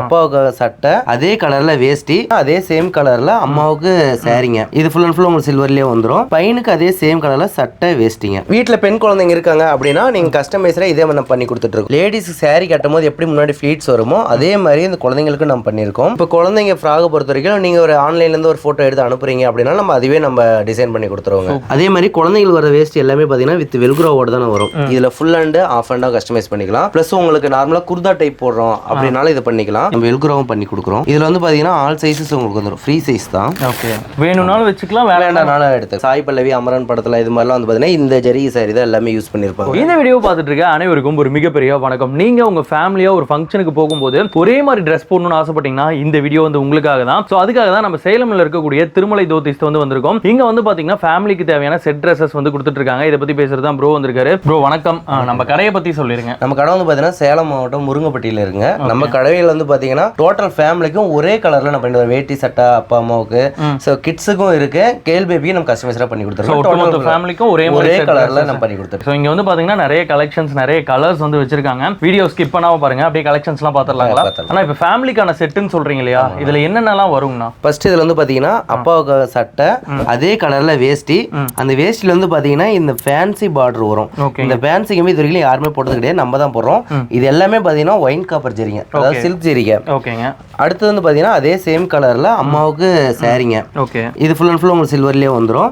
அப்பாவுக்கு சட்டை அதே கலர்ல வேஷ்டி, அதே சேம் கலர்ல அம்மாவுக்கு சாரிங்க. இது ஃபுல் அண்ட் ஃபுல் உங்களுக்கு சில்வர்லயே வந்துரும். பையனுக்கு அதே சேம் கலர்ல சட்டை வேஷ்டிங்க. வீட்டுல பெண் குழந்தைங்க இருக்காங்க அப்படின்னா நீங்க கஸ்டமைஸ்ரா இதே மாதிரி பண்ணி கொடுத்துட்டு இருக்கோம். லேடிஸ் சாரி கட்டும் போது எப்படி முன்னாடி ஃபிளீட்ஸ் வருமோ அதே மாதிரி இந்த குழந்தைங்களுக்கு நம்ம பண்ணிருக்கோம். இப்போ குழந்தைங்க ஃப்ராக் பொறுத்த வரைக்கும் நீங்க ஒரு ஆன்லைன்ல இருந்து ஒரு போட்டோ எடுத்து அனுப்புறீங்க அப்படின்னா நம்ம அதுவே நம்ம டிசைன் பண்ணி கொடுத்துருவோம். அதே மாதிரி குழந்தைங்களுக்கு வர வேஸ்ட் எல்லாமே பாத்தீங்கன்னா வித் வெல்க்ரோவோட தான் வரும். இதுல full and half and customise பண்ணிக்கலாம். பிளஸ் உங்களுக்கு நார்மலா குர்தா டைப் போடுறோம் அப்படினால இதை பண்ணிக்கலாம். நம்ம வெல்க்ரோவும் பண்ணி கொடுக்குறோம். இதுல வந்து பாத்தீங்கன்னா ஆல் சைஸஸ் உங்களுக்கு வந்துரும். ஃப்ரீ சைஸ் தான். ஓகே, வேணும்னாலும் வச்சுக்கலாம், வேண்டாம்னாலும் எடுத்து. சாய் பல்லவி அமரன் படத்துல இது மாதிரிலாம் வந்து பாத்தீங்கன்னா இந்த ஜெரி சாரி தான் எல்லாமே யூஸ் பண்ணிருப்பாங்க. இந்த வீடியோ பார்த்துட்டு இருக்க அனைவருக்கும் ஒரு மிகப்பெரிய வணக்கம். நீங்க உங்க ஃபேமிலியா ஒரு ஃபங்க்ஷனுக்கு போகும்போது ஒரே மாதிரி ட்ரெஸ் போடணும்னு ஆசைப்பட்டீங்கன்னா இந்த வீடியோ வந்து உங்களுக்காக தான். ஸோ அதுக்காக தான் நம்ம சேலம்ல இருக்கக்கூடிய திருமலை தோத்திஸ் வந்து வந்திருக்கோம். இங்க வந்து பாத்தீங்கன்னா ஃபேமிலிக்கு தேவையான செட் ட்ரெஸ்ஸஸ் வந்து கொடுத்துட்டு இருக்காங்க. இதை பத்தி பேசுறது தான் ப்ரோ வந்திருக்காரு. ப்ரோ வணக்கம். நம்ம கடையை பத்தி சொல்லிருங்க. நம்ம கடை வந்து பாத்தீங்கன்னா சேலம் மாவட்டம் முருங்கப்பட்டியில இருங்க. நம்ம கடையில் வந்து பாத்தீங்கன்னா டோட்டல் ஃபேமிலிக்கும் ஒரே கலர்ல நம்ம பண்ணிடுவோம். வேட்டி சட்டை அப்பா அம்மாவுக்கு, ஸோ கிட்ஸுக்கும் இருக்கு, கேர்ள் பேபிக்கு நம்ம கஸ்டமைஸரா பண்ணி கொடுத்துருக்கோம். டோட்டல் ஃபேமிலிக்கும் ஒரே கலர்ல நம்ம பண்ணி கொடுத்துருக்கோம். ஸோ இங்க வந்து பாத்தீங்கன்னா நிறைய கலெக்ஷன்ஸ், நிறைய கலர்ஸ் வந்து வச்சிருக்காங்க. வீடியோ ஸ்கிப் பண்ணாம பாருங்க, அப்படியே கலெக்ஷன்ஸ்லாம் பாத்துறலாங்களா? ஆனா இப்போ ஃபேமிலிக்கான செட்டுன்னு சொல்றீங்க இல்லையா, இதுல என்னென்னலாம் வரும்னா ஃபர்ஸ்ட் இதுல வந்து பாத்தீங்கன்னா அப்பாவுக்கு சட்டை அதே கலர்ல வேஷ்டி, அந்த வேஷ்டில வந்து பாத்தீங்கன்னா இந்த ஃபேன்சி பார்டர் வரும். இந்த ஃபேன்சிக்குமே இது வரைக்கும் யாருமே போட்டது கிடையாது, நம்ம தான் போடுறோம். இது எல்லாமே பாத்தீங்கன்னா ஒயின் காப்பர் ஜெரிங்க, அதாவது சில்க் ஜெரிங்க. ஓகேங்க. அடுத்து வந்து பாத்தீங்கன்னா அதே சேம் கலர்ல அம்மாவுக்கு சாரிங்க. ஓகே, இது ஃபுல் அண்ட் ஃபுல் உங்களுக்கு சில்வர்லயே வந்துரும்.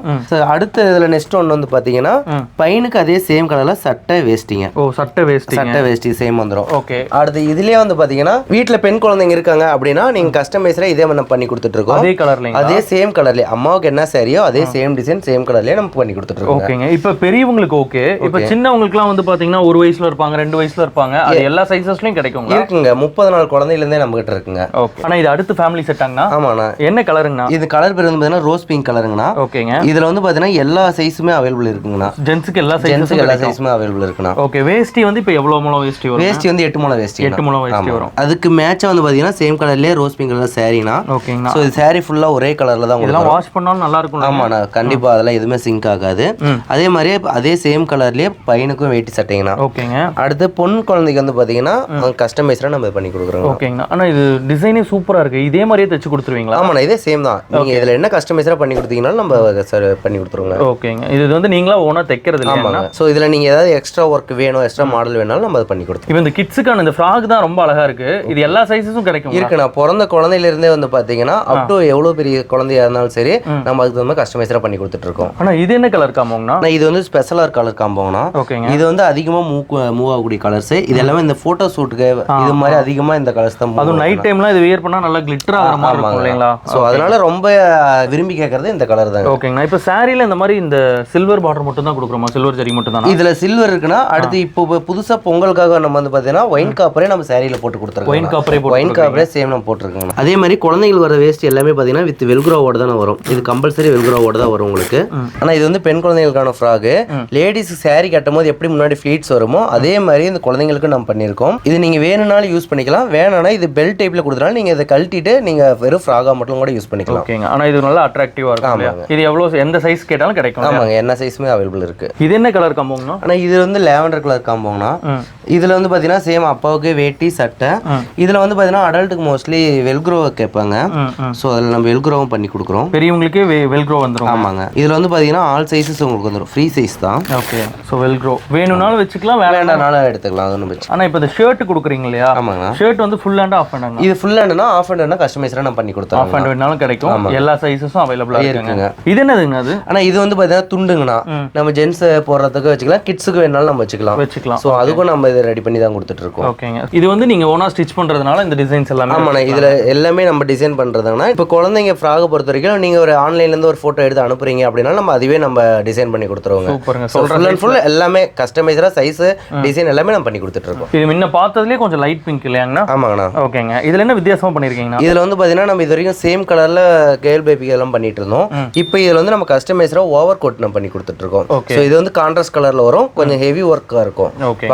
அடுத்து இதுல நெக்ஸ்ட் ஒன்னு வந்து பாத்தீங்கன்னா பையனுக்கு அதே சேம் கலர்ல சட்டை வேஷ்டிங்க. ஓ, சட்டை வேஷ்டி சேம் வந்துரும். ஓகே. அடுத்து இதுலயே வந்து பாத்தீங்கன்னா வீட்டுல பெண் குழந்தைங்க இருக்காங்க அப்படின்னா நீங்க கஸ்டமைஸ்ரா இதே மாதிரி பண்ணி கொடுத்துட்டு இருக்கோம். அதே கலர்ல, அதே சேம் கலர்ல அம்மாவுக்கு என்ன சாரியோ அதே சேம் டிசைன் சேம் கலர்லயே நம்ம பண்ணி கொடுத்துட்டு இருக்கோம். ஓகேங்க. இப்ப பெரியவங்களுக்கு ஓகே, இப்ப சின்னவங்களுக்குலாம் வந்து பாத்தீங்கன்னா 1 வயசுல இருப்பாங்க, 2 வயசுல இருப்பாங்க, அது எல்லா சைஸஸ்லயும் கிடைக்கும். இருக்குங்க, 30 நாள் குழந்தையில இருந்தே நம்ம கிட்ட இருக்குங்க. ஆனா இது அடுத்து ஃபேமிலி செட்டாங்கண்ணா? ஆமாண்ணா. என்ன கலருங்கண்ணா? இது கலர் பேர் வந்து பாத்தீங்கன்னா ரோஸ் பிங்க் கலருங்கண்ணா. ஓகேங்க. இதுல வந்து பாத்தீங்கன்னா எல்லா சைஸுமே அவைலபிள் இருக்குங்கண்ணா. ஜென்ஸ்க்கு எல்லா சைஸுமே அவைலபிள் இருக்குண்ணா. ஓகே. வேஷ்டி வந்து இப்ப எவ்வளவு முழம் வேஷ்டி வரும்? வேஷ்டி வந்து 8 முழம் வேஷ்டி. 8 முழம் வேஷ்டி வரும். அதுக்கு மேட்சா வந்து பாத்தீங்கன்னா சேம் கலர்லயே ரோஸ் பிங்க் கலர் சாரினா. ஓகேங்கண்ணா. சோ இது சாரி ஃபுல்லா ஒரே கலர்ல தான். இதெல்லாம் வாஷ் பண்ணாலும் நல்லா இருக்கும். ஆமாண்ணா, கண்டிப்பா அதெல்லாம் எதுவுமே சிங்க் ஆகாது. அதே மாதிரியே அதே சேம் கலர்லயே பையனுக்கும் வேட்டி சட்டைங்கண்ணா. ஓகேங்க. அடுத்து பொன் குழந்தைக்கு வந்து பாத்தீங்கன்னா கஸ்டமைஸ்டா நம்ம பண்ணி கொடுக்குறோம். ஓகேங்கண்ணா. ஆனா இது டிசைனே சூப்பரா இருக்கு. இதே மாதிரியே தச்சு கொடுத்துருவீங்களா? ஆமாண்ணா, இதே சேம் தான். நீங்க இதுல என்ன கஸ்டமைஸ்டா பண்ணி கொடுத்தீங்கனாலும் நம்ம பண்ணி கொடுத்துருவோங்க. ஓகேங்க. இது வந்து நீங்களா ஓனா தைக்கிறது இல்லையா? ஆமாங்க. சோ இதுல நீங்க ஏதாவது எக்ஸ்ட்ரா ஒர்க் வேணும், எக்ஸ்ட்ரா மாடல் வேணாலும் நம்ம பண்ணி கொடுத்துருவோம். இப்போ இந்த கிட்ஸுக்கான இந்த ஃப்ராக் தான் ரொம்ப அழகா இருக்கு. இது எல்லா சைஸஸும் கிடைக்கும். இருக்குண்ணா. பிறந்த குழந்தையில இருந்தே வந்து பாத்தீங்கன்னா அப் டு எவ்வளவு பெரிய குழந்தையா இருந்தாலும் சரி நம்ம அதுக்கு வந்து கஸ்டமைஸ்டா பண்ணி கொடுத்துட்டு இருக்கோம். ஆனா இது என்ன கலர் காம்போங்கண்ணா? இது வந்து ஸ்பெஷலா கலர் காம்போங்கண்ணா. ஓகேங்க. இது வந்து அதிகமா மூவ் ஆகக்கூடிய கலர்ஸ். இது எல்லாமே இந்த போட்டோ ஷூட்டுக்கு இது மாதிரி அதிகமா இந்த கலர்ஸ் தான். அது நைட் டைம்ல இது வியர் பண்ணா நல்லா கிளிட்டர் ஆகுற மாதிரி இருக்கும் இல்லைங்களா? சோ அதனால ரொம்ப விரும்பி கேக்குறது இந்த கலர் தான். ஓகேங்கண்ணா. இப்போ சாரில இந்த மாதிரி இந்த சில்வர் பார்டர் மட்டும் தான் கொடுக்குறோமா? சில்வர் ஜரி மட்டும் தான் இதுல சில்வர் இருக்குன்னா அடுத்து இப்போ புதுசா பொங்கலுக்காக நம்ம வந்து பாத்தீங்கன்னா ஒயின் காப்பரே நம்ம சாரியில போட்டு கொடுத்துருக்கோம். ஒயின் காப்பரே சேம் நம்ம போட்டுருக்கோம். அதே மாதிரி குழந்தைகள் வர வேஸ்ட் எல்லாமே பாத்தீங்கன்னா வித் வெல்க்ரோவோட தான் வரும். இது கம்பல்சரி வெல்க்ரோவோட தான் வரும் உங்களுக்கு. ஆனா இது வந்து பெண் குழந்தைகளுக்கான ஃப்ராக். லேடிஸ் சாரி கட்டும் போது எப்படி முன்னாடி ஃபிளீட்ஸ் வருமோ அதே மாதிரி இந்த குழந்தைங்களுக்கு நம்ம பண்ணிருக்கோம். இது நீங்க வேணும்னாலும் யூஸ் பண்ணிக்கலாம், வேணாம்னா இது பெல்ட் டைப்ல கொடுத்தனால நீங்க இதை கழட்டிட்டு நீங்க வெறும் ஃப்ராகா மட்டும் கூட யூஸ் பண்ணிக்கலாம். ஓகேங்க. ஆனா இது நல்லா அட்ராக்டிவா இருக்கும். இது எவ்வளவு எந்த சைஸ் கேட்டாலும் கிடைக்கும். ஆமாங்க, என்ன சைஸுமே அவைலபிள் இருக்கு. இது என்ன கலர் காம்போங்கண்ணா? ஆனா இது வந்து லாவெண்டர் கலர் காம்போங்கண்ணா. இதுல வந்து பாத்தீங்கன்னா சேம் அப்பாவுக்கு வேட்டி சட்டை. இதுல வந்து பாத்தீங்கன்னா அடல்ட்டுக்கு மோஸ்ட்லி வெல்க்ரோ கேட்பாங்க. சோ அதுல நம்ம வெல்க்ரோவும் பண்ணி கொடுக்குறோம். பெரியவங்களுக்கு வெல்க்ரோ வந்துரும். ஆமாங்க. இதுல வந்து பாத்தீங்கன்னா ஆல் சைஸஸ் உங்களுக்கு வந்துரும். ஃப்ரீ சைஸ் தான். ஓகே. சோ வெல்க்ரோ வேணும்னாலும் வச்சுக்கலாம், வேண்டாம்னாலும் எடுத்துக்கலாம். அது ஒண்ணும் பிரச்சனை. ஆனா இப்போ இந்த ஷர்ட் கொடுக்குறீங்க இல்லையா? ஆமாங்க. ஷர்ட் வந்து ஃபுல் ஹேண்ட் ஆஃப் ஹேண்ட். இது ஃபுல் ஹேண்ட்னா ஆஃப் ஹேண்ட்னா கஸ்டமைஸ்ரா நம்ம பண்ணி கொடுத்தோம். ஆஃப் ஹேண்ட் வேணாலும் கிடைக்கும். எல்லா சைஸஸும் அவைலபிளா இருக்குங்க. இது என்னதுங்க அது? ஆனா இது வந்து பாத்தீங்கன்னா துண்டுங்கண்ணா. நம்ம ஜென்ஸ் போடுறதுக்கு வச்சுக்கலாம், கிட்ஸுக்கு வேணாலும் நம்ம வச்சுக்கலாம். சோ அதுக்கும் நம்ம இதை ரெடி பண்ணி தான் கொடுத்துட்டு இருக்கோம். ஓகேங்க. இது வந்து நீங்க ஓனா ஸ்டிச் பண்றதுனால இந்த டிசைன்ஸ் எல்லாமே. ஆமாண்ணா, இதுல எல்லாமே நம்ம டிசைன் பண்றதுனா இப்போ குழந்தைங்க ஃப்ராக் பொறுத்த வரைக்கும் நீங்க ஒரு ஆன்லைன்ல இருந்து ஒரு போட்டோ எடுத்து அனுப்புறீங்க அப்படின்னா நம்ம அதுவே நம்ம டிசைன் பண்ணி கொடுத்துருவோம். சூப்பருங்க. ஃபுல் அண்ட் ஃபுல் எல்லாமே கஸ்டமைஸ்டா சைஸ் டிசைன் எல்லாமே நம்ம பண்ணி கொடுத்துட்டு இருக்கோம். இது முன்ன பார்த்ததுலயே கொஞ்சம் லைட் பிங்க் இல்லையாங்கண்ணா? ஆமாங்கண்ணா. ஓகேங்க. இதுல என்ன வித்தியாசமா பண்ணிருக்கீங்கண்ணா? இதுல வந்து பாத்தீங்கன்னா நம்ம இது வரைக்கும் சேம் கலர்ல கேர்ள் பேபி எல்லாம் பண்ணிட்டு இருந்தோம். இப்போ இதுல வந்து நம்ம கஸ்டமைஸ்டா ஓவர் கோட் நம்ம பண்ணி கொடுத்துட்டு இருக்கோம். சோ இது வந்து கான்ட்ராஸ்ட் கலர்ல வரும், கொஞ்சம் ஹெவி ஒர்க்கா இருக்கும்,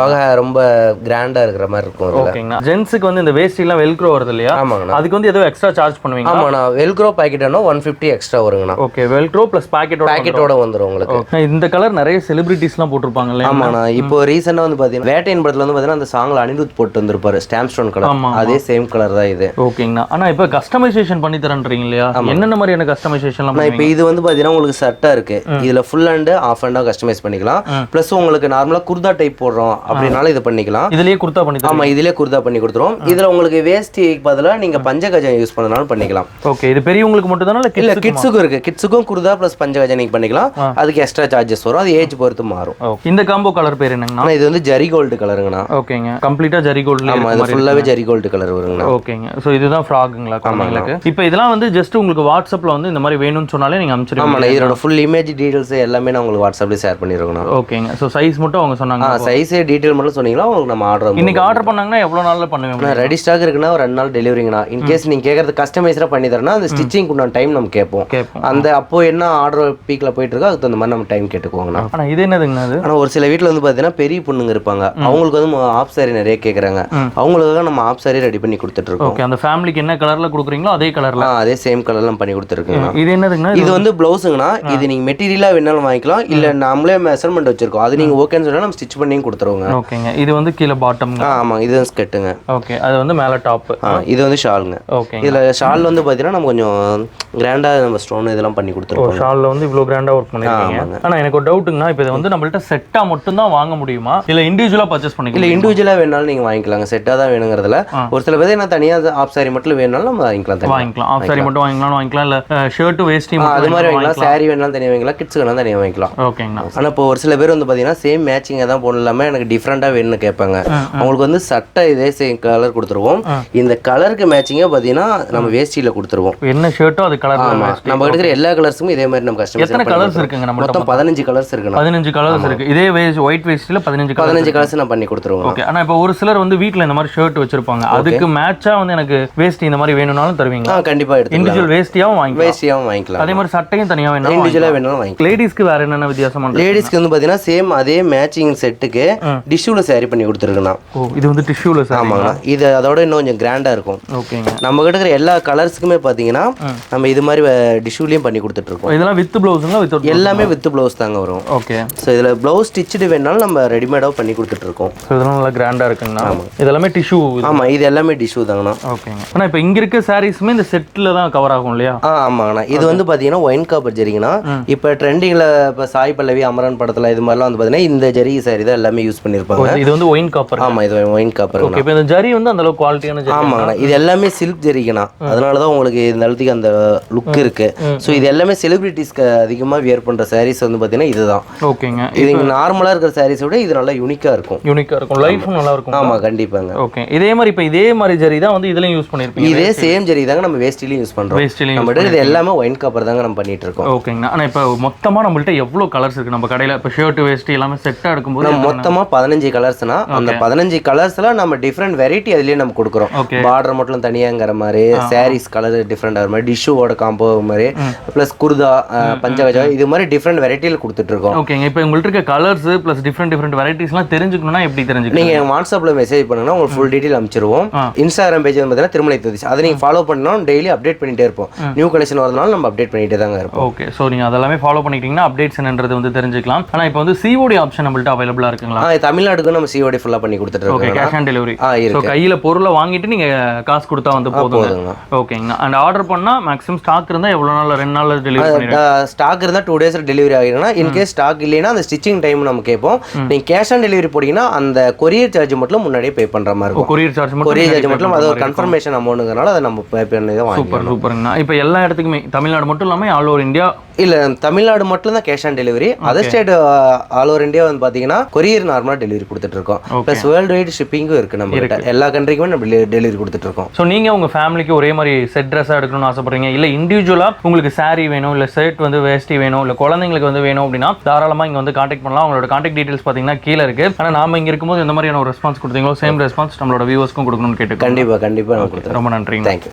ரொம்ப கிராண்டா இருக்கிற மாதிரி இருக்கும். ஓகேங்கண்ணா. ஜென்ஸ்க்கு வந்து இந்த வேஸ்ட் எல்லாம் வெல்க்ரோ வருது இல்லையா? ஆமாங்கண்ணா. அதுக்கு வந்து ஏதோ எக்ஸ்ட்ரா சார்ஜ் பண்ணுவீங்க? ஆமாண்ணா, வெல்க்ரோ பாக்கெட்னா 150 எக்ஸ்ட்ரா வருங்கண்ணா. ஓகே. வெல்க்ரோ பிளஸ் பாக்கெட்டோட வந்துரும் உங்களுக்கு. இந்த கலர் நிறைய செலிபிரிட்டிஸ்லாம் போட்டுருப்பாங்க இல்லையா? ஆமாண்ணா. இப்போ ரீசெண்டா வந்து பாத்தீங்கன்னா வேட்டையின் படத்துல வந்து பாத்தீங்கன்னா அந்த சாங்ல அனிருத் போட்டு வந்திருப்பாரு ஸ்டாம்ப் ஸ்டோன் கலர். அதே சேம் கலர் தான் இது. ஓகேங்கண்ணா. ஆனா இப்போ கஸ்டமைசேஷன் பண்ணி தரேன்றீங்க இல்லையா, என்னென்ன மாதிரியான கஸ்டமைசேஷன்லாம்? இப்போ இது வந்து பாத்தீங்கன்னா உங்களுக்கு சட்டை இருக்கு, இதுல ஃபுல் அண்ட் ஆஃப் அண்டா கஸ்டமைஸ் பண்ணிக்கலாம். பிளஸ் உங்களுக்கு நார்மலா குர்தா டைப் போடுறோம் அப்படினால இது பண்ணிக்கலாம். இதுலயே குர்தா பண்ணி தரேன். ஆமா, இதுலயே குர்தா பண்ணி கொடுத்துறோம். இதுல உங்களுக்கு வேஷ்டிக்கு பதிலா நீங்க பஞ்சகஜம் யூஸ் பண்ணனாலும் பண்ணிக்கலாம். ஓகே, இது பெரியவங்களுக்கு மட்டும் தானே இல்ல கிட்ஸுக்கும் இருக்கு. கிட்ஸுக்கும் குர்தா பிளஸ் பஞ்சகஜம் நீங்க பண்ணிக்கலாம். அதுக்கு எக்ஸ்ட்ரா சார்ஜஸ் வரும், அது ஏஜ் பொறுத்து மாறும். இந்த காம்போ கலர் பேர் என்னங்கண்ணா? இது வந்து ஜரி கோல்டு கலருங்கண்ணா. ஓகேங்க, கம்ப்ளீட்டா ஜரி கோல்ட்ல ஆமா, இது ஃபுல்லாவே ஜரி கோல்டு கலர் வருங்கண்ணா. ஓகேங்க. சோ இதுதான் ஃப்ராக்குங்களா குழந்தைகளுக்கு? இப்போ இதெல்லாம் வந்து ஜஸ்ட் உங்களுக்கு வாட்ஸ்அப்ல வந்து இந்த மாதிரி வேணும்னு சொன்னாலே நீங்க அனுப்பிச்சிடுவீங்க. ஆமா, இதோட ஃபுல் இமேஜ் டீடைல்ஸ் எல்லாமே நான் உங்களுக்கு வாட்ஸ்அப்ல ஷேர் பண்ணிருக்கேன். ஓகேங்க. சோ சைஸ் மட்டும் அவங்க சொன்னாங்க. சைஸ் டீடைல் மட்டும் சொன்னீங்களா உங்களுக்கு நம்ம ஆர்டர் இன்னைக்கு ஆர்டர் பண்ணாங்கன்னா எவ்வளவு நாள்ல பண்ணுவீங்க? ரெடி ஸ்டாக் இருக்குன்னா ஒரு 2 நாள் டெலிவரிங்கண்ணா. இன் கேஸ் நீங்க கேக்குறது கஸ்டமைஸரா பண்ணி தரனா அந்த ஸ்டிச்சிங் உண்டான டைம் நம்ம கேட்போம். அந்த அப்போ என்ன ஆர்டர் பீக்ல போயிட்டு இருக்கோ அதுக்கு தகுந்த மாதிரி நம்ம டைம் கேட்டுக்குவாங்கண்ணா. ஆனா இது என்னதுங்கண்ணா? அது ஆனா ஒரு சில வீட்ல வந்து பாத்தீங்கன்னா பெரிய பொண்ணுங்க இருப்பாங்க, அவங்களுக்கு வந்து ஆஃப் சாரி நிறைய கேக்குறாங்க. அவங்களுக்கு நம்ம ஆஃப் சாரி ரெடி பண்ணி கொடுத்துட்டு இருக்கோம். ஓகே, அந்த ஃபேமிலிக்கு என்ன கலர்ல கொடுக்குறீங்களோ அதே கலர்ல அதே சேம் கலர்ல நம்ம பண்ணி கொடுத்துருக்கோம். இது என்னதுங்கண்ணா? இது வந்து பிளவுஸுங்கண்ணா. இது நீங்க மெட்டீரியலா வேணாலும் வாங்கிக்கலாம், இல்ல நம்மளே மெஷர்மெண்ட் வச்சிருக்கோம், அது நீங்க ஓகேன்னு சொன்னா நம்ம ஸ்டிச் பண்ணியும் கொடுத்துருவோங்க. ஓகேங்க. இது வந்து கீழ பாட்டம். ஆமா, இது ஸ்கர்ட்டுங்க. ஓகே, அது வந்து மேல டாப். இது வந்து ஷாலுங்க. ஓகே, இதுல ஷால் வந்து பாத்தீங்கன்னா நம்ம கொஞ்சம் கிராண்டா நம்ம ஸ்டோன் இதெல்லாம் பண்ணி கொடுத்துருக்கோம். ஷால்ல வந்து இவ்வளவு கிராண்டா ஒர்க் பண்ணிருக்கீங்க. ஆனா எனக்கு ஒரு டவுட்ங்கண்ணா, இப்போ இது வந்து நம்மள்ட்ட செட்டா மட்டும் தான் வாங்க முடியுமா, இல்ல இண்டிவிஜுவலா பர்ச்சேஸ் பண்ணிக்கலாம்? இல்ல இண்டிவிஜுவலா வேணாலும் நீங்க வாங்கிக்கலாங்க. செட்டா தான் வேணுங்கிறதுல ஒரு சில பேர் என்ன தனியா ஆஃப் சாரி மட்டும் வேணாலும் நம்ம வாங்கிக்கலாம். ஆஃப் சாரி மட்டும் வாங்கிக்கலாம், இல்ல ஷர்ட் வேஷ்டி அது மாதிரி வாங்கிக்கலாம். சாரி வேணாலும் தனியா வாங்கிக்கலாம், கிட்ஸ் வேணாலும் தனியா வாங்கிக்கலாம். ஓகேங்கண்ணா. ஆனா இப்போ ஒரு சில பேர் வந்து பாத்தீங்கன்னா சேம் மேட்சிங்கா தான் போடலாம எனக்கு டிஃப்ரெண்டா வேணும்னு கேட்பாங்க. அவங்களுக்கு வந்து சட்டை இதே சேம் கலர் கொடுத்துருவோம். இந்த கலருக்கு மேட்சிங்கா பாத்தீங்கன்னா நம்ம வேஷ்டியில கொடுத்துருவோம். என்ன ஷர்ட்டோ அது கலர் நம்ம எடுக்கிற எல்லா கலர்ஸும் இதே மாதிரி நம்ம கஸ்டமைஸ். எத்தனை கலர்ஸ் இருக்குங்க? நம்ம மொத்தம் 15 கலர்ஸ் இருக்கு. 15 கலர்ஸ் இருக்கு. இதே ஒயிட் வேஷ்டில 15 கலர்ஸ் நான் பண்ணி கொடுத்துருவோம். ஓகே. ஆனா இப்போ ஒரு சிலர் வந்து வீட்ல இந்த மாதிரி ஷர்ட் வச்சிருப்பாங்க, அதுக்கு மேட்சா வந்து எனக்கு வேஷ்டி இந்த மாதிரி வேணும்னாலும் தருவீங்களா? கண்டிப்பா எடுத்துக்கலாம். இண்டிவிஜுவல் வேஷ்டியாவும் வாங்கிக்கலாம். அதே மாதிரி சட்டையும் தனியா வேணும், இண்டிவிஜுவலா வேணாலும் வாங்கிக்கலாம். லேடிஸ்க்கு வேற என்னென்ன வித்தியாசம்? லேடிஸ்க்கு வந்து பாத்தீங்கன்னா சேம் அதே மேட்சிங் செட்டுக்கு டிஷ்யூல சாரி பண்ணி கொடுத்துருக்கேன். ஓ, இது வந்து டிஷ்யூல சாரி. ஆமாங்க, இது அதோட இன்னும் கொஞ்சம் கிராண்டா இருக்கும். ஓகேங்க. நம்ம கிட்ட இருக்கிற எல்லா கலர்ஸ்க்குமே பாத்தீங்கன்னா நம்ம இது மாதிரி டிஷ்யூலயும் பண்ணி கொடுத்துட்டு இருக்கோம். இதெல்லாம் வித் ப்ளவுஸ்ங்களா? வித் எல்லாமே வித் ப்ளவுஸ் தாங்க வரும். ஓகே. சோ இதுல ப்ளவுஸ் ஸ்டிச்டு வேணாலும் நம்ம ரெடிமேடா பண்ணி கொடுத்துட்டு இருக்கோம். சோ இதெல்லாம் நல்லா கிராண்டா இருக்குங்கண்ணா. இதெல்லாம் டிஷ்யூ. ஆமா, இது எல்லாமே டிஷ்யூ தாங்கண்ணா. ஓகேங்க. ஆனா இப்போ இங்க இருக்க சாரீஸ்மே இந்த செட்ல தான் கவர் ஆகும் இல்லையா? ஆமாங்கண்ணா. இது வந்து பாத்தீங்கன்னா ஒயின் காப்பர் ஜரிங்கண்ணா. இப்போ ட்ரெண்டிங்ல இப்போ சாய் பல்லவி அமரன் படத்துல இது மாதிரிலாம் வந்து பாத்தீங்கன்னா இந்த ஜரி சாரி தான் எல்லாமே யூஸ் பண்ணிருப்பாங்க. இது வந்து ஒயின் காப்பர். ஆமா, இது ஒயின் காப்பர். ஓகே. இப்போ இந்த ஜரி வந்து அந்த அளவுக்கு குவாலிட்டியான ஜரி. ஆமாங்கண்ணா, இது எல்லாமே சில்க் ஜரிங்கண்ணா. அதனால தான் உங்களுக்கு இந்த அளவுக்கு அந்த லுக் இருக்கு. ஸோ இது எல்லாமே செலிபிரிட்டிஸ்க்கு அதிகமா வியர் பண்ற சாரீஸ் வந்து பாத்தீங்கன்னா இதுதான். ஓகேங்க. இது நார்மலா இருக்கிற சாரீஸ் விட இது நல்லா யூனிக்கா இருக்கும். லைஃபும் நல்லா இருக்கும். ஆமா, கண்டிப்பாங்க. ஓகே. இதே மாதிரி இப்போ இதே மாதிரி ஜரி தான் வந்து இதுலயும் யூஸ் பண்ணிருப்பீங்க. இதே சேம் ஜரி தாங்க நம்ம வேஸ்டிலயும் யூஸ் பண்றோம். நம்ம இது எல்லாமே ஒயின் காப்பர் தாங்க நம்ம பண்ணிட்டு இருக்கோம். ஓகேங்க. ஆனா இப்போ மொத்தமா நம்மள்ட்ட எவ்வளவு கலர்ஸ் இருக்கு நம்ம கடையில? இப்போ ஷர்ட் வேஷ்டி எல்லாமே செட்டா எடுக்கும்போது நம்ம மொத்தமா 15 கலர்ஸ்னா அந்த 15 கலர்ஸ்ல நம்ம டிஃபரெண்ட் வெரைட்டி அதுலயே நம்ம கொடுக்குறோம். பார்டர் மட்டும் தனியாங்கிற மாதிரி, சாரீஸ் கலர் டிஃபரெண்ட் ஆகிற மாதிரி, டிஷ்யூவோட காம்போ மாதிரி, பிளஸ் குர்தா, பஞ்சகஜா, இது மாதிரி டிஃபரெண்ட் வெரைட்டியில கொடுத்துட்டு இருக்கோம். ஓகேங்க. இப்போ உங்கள்ட்ட இருக்க கலர்ஸ் பிளஸ் டிஃபரெண்ட் வெரைட்டிஸ்லாம் தெரிஞ்சுக்கணும்னா எப்படி தெரிஞ்சுக்கணும்? நீங்க வாட்ஸ்அப்ல மெசேஜ் பண்ணுங்கன்னா உங்களுக்கு ஃபுல் டீடைல் அனுப்பிச்சிருவோம். இன்ஸ்டாகிராம் பேஜ் வந்து பார்த்தீங்கன்னா திருமலை தோதிஸ், அதை நீங்க ஃபாலோ பண்ணணும். டெய்லி அப்டேட் பண்ணிட்டே இருப்போம். நியூ கலெக்ஷன் வரதுனால நம்ம அப்டேட் பண்ணிட்டே தாங்க இருப்போம். ஓகே. ஸோ நீங்க அதெல்லாமே ஃபாலோ பண்ணிக்கிட்டீங்கன்னா அப்டேட்ஸ் என்னன்றது வந்து தெரிஞ்சுக்கலாம். ஆனா இப்போ வந்து சிஓடி ஆப்ஷன் நம்மள்ட்ட அவைலபிளா இருக்குங்களா? தமிழ்நாடுக்கு நம்ம சிஓடி ஃபுல்லா பண்ணி கொடுத்துட்டு இருக்கோம். Okay. Cash on delivery. So கையில பொருளை வாங்கிட்டு நீங்க காசு கொடுத்தா வந்து போதுங்க. ஓகேங்க. அண்ட் ஆர்டர் பண்ணா மேக்ஸிமம் ஸ்டாக் இருந்தா எவ்வளவு நாள்? 2 நாள்ல டெலிவரி பண்ணிடுங்க. ஸ்டாக் இருந்தா 2 டேஸ்ல டெலிவரி ஆகிடும்னா, இன் கேஸ் ஸ்டாக் இல்லைன்னா அந்த ஸ்டிச்சிங் டைம் நம்ம கேட்போம். நீங்க கேஷ் ஆன் டெலிவரி போட்டீங்கன்னா அந்த கொரியர் சார்ஜ் மட்டும் முன்னாடியே பே பண்ற மாதிரி இருக்கும். கொரியர் சார்ஜ் மட்டும் அது ஒரு கன்ஃபர்மேஷன் அமௌண்ட்ங்கறனால அதை நம்ம பே பண்ணி தான் வாங்குறோம். சூப்பர்ங்க. இப்போ எல்லா இடத்துக்குமே தமிழ்நாடு மட்டும் இல்லாம ஆல் ஓவர் இந்தியா? இல்ல, தமிழ்நாடு மட்டும் தான் cash on delivery. Other state all over India வந்து பாத்தீங்கன்னா கொரியர் நார்மலா டெலிவரி கொடுத்துட்டு இருக்கோம். பிளஸ் வேர்ல்ட் வைட் ஷிப்பிங்கும் இருக்கு. நம்ம கிட்ட எல்லா கண்ட்ரிக்குமே நம்ம டெலிவரி கொடுத்துட்டு இருக்கோம். ஸோ நீங்க உங்க ஃபேமிலிக்கு ஒரே மாதிரி செட் ட்ரெஸ்ஸா எடுக்கணும்னு ஆசைப்படுறீங்க, இல்ல இண்டிவிஜுவலா உங்களுக்கு சாரி வேணும், இல்ல ஷர்ட் வந்து வேஷ்டி வேணும், இல்ல குழந்தைங்களுக்கு வந்து வேணும் அப்படின்னா தாராளமா இங்க வந்து கான்டாக்ட் பண்ணலாம். உங்களோட கான்டாக்ட் டீடைல்ஸ் பாத்தீங்கன்னா கீழே இருக்கு. ஆனா நாம இங்க இருக்கும்போது எந்த மாதிரியான ஒரு ரெஸ்பான்ஸ் கொடுத்தீங்களோ சேம் ரெஸ்பான்ஸ் நம்மளோட வியூவர்ஸ்க்கும் கொடுக்கணும்னு கேட்டு கண்டிப்பா ரொம்ப நன்றி. தேங்க்யூ.